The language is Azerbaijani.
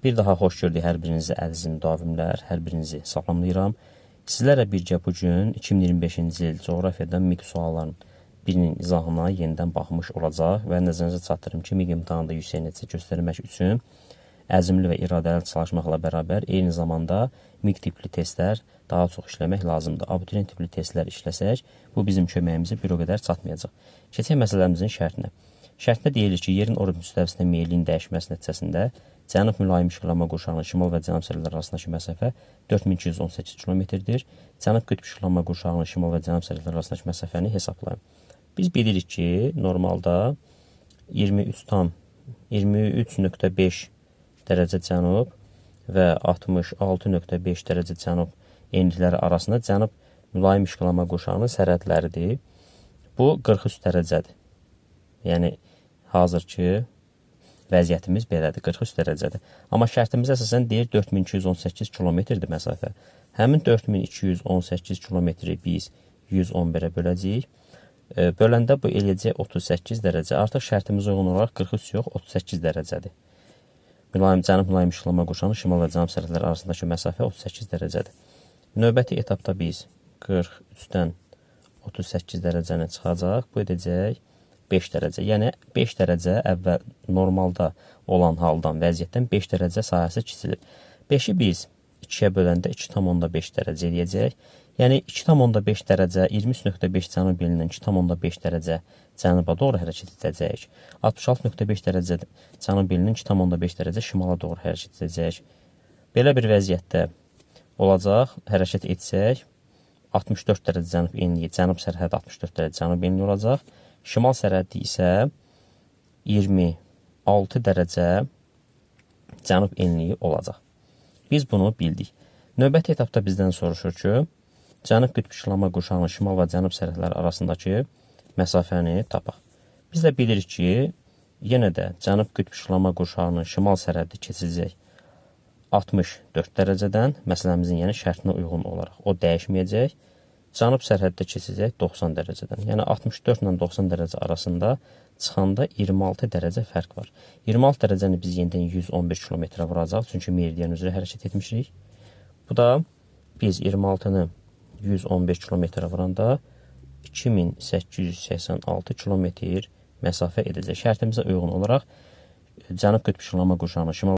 Bir daha xoş gördük hər birinizi əziz müdavimlər, hər birinizi salamlayıram. Sizlərlə birgə bugün 2025-ci il coğrafiyadan MİQ sualların birinin izahına yenidən baxmış olacaq və nəzərinizə çatdırım ki, MİQ imtahanında yüksək nəticə göstərmək üçün əzmli və iradəli çalışmaqla bərabər eyni zamanda MİQ tipli testlər daha çox işləmək lazımdır. Abituriyent tipli testlər işləsək, bu bizim köməyimizə bir o qədər çatmayacaq. Keçək məsələmizin şərtinə. Şərtdə deyilir ki, yerin orbit müstəvisinə meyilliyin dəyişməsi nəticəsində cənub mülayim işıqlanma qurşağının şimal və cənub sərhədləri arasındakı məsafə 4218 kilometrdir. Cənub qütb işıqlanma qurşağının şimal və cənub sərhədləri arasındakı məsafəni hesablayın. Biz bilirik ki, normalda 23.5 dərəcə cənub və 66.5 dərəcə cənub enlikləri arasında cənub mülayim işıqlanma qurşağının sərhədləridir. Bu 43 dərəcədir. Yəni, hazırki vəziyyətimiz belədir, 43 dərəcədir. Amma şərtimiz əsasən deyir 4218 kilometrdir məsafə. Həmin 4218 kilometri biz 111-ə böləcəyik. Böləndə bu eləyəcək 38 dərəcə. Artıq şərtimiz uyğun olaraq 43 yox, 38 dərəcədir. Cənub mülayim işıqlanma qurşağının şimal və cənub sərhədləri arasındakı məsafə 38 dərəcədir. Növbəti etapda biz 43-dən 38 dərəcəni çıxacaq. Bu edəcək 5 dərəcə. Yəni 5 dərəcə əvvəl normalda olan haldan, vəziyyətdən 5 dərəcə sahəsi kiçilir. 5-i biz 2-yə böləndə 2,5 dərəcə eləyəcək. Yəni 2,5 dərəcə 23.5 cənub yönündən 2,5 dərəcə cənuba doğru hərəkət edəcək. 66.5 dərəcə cənub yönündən 2,5 dərəcə şimala doğru hərəkət edəcək. Belə bir vəziyyətdə olacaq, hərəkət etsək 64 dərəcə cənub enliyi, cənub sərhədi 64 dərəcə cənub enliyi olacaq. Şimal sərhədi isə 26 dərəcə cənub enliyi olacaq. Biz bunu bildik. Növbəti etapda bizdən soruşur ki, cənub qütb işıqlanma qurşağının şimal və cənub sərhədləri arasındakı məsafəni tapaq. Biz də bilirik ki, yenə də cənub qütb işıqlanma qurşağının şimal sərhədi keçəcək 64 dərəcədən, məsələmizin yəni şərtinə uyğun olaraq o dəyişməyəcək. Cənub sərhəddə keçəcək 90 dərəcədən. Yəni 64 ilə 90 dərəcə arasında çıxanda 26 dərəcə fərq var. 26 dərəcəni biz yenidən 111 kilometrə vuracaq, çünki meridian üzrə hərəkət etmişik. Bu da biz 26-nı 111 kilometrə vuranda 2886 kilometr məsafə edəcək. Şərtimizə uyğun olaraq cənub qütb işıqlanma qurşağının şimal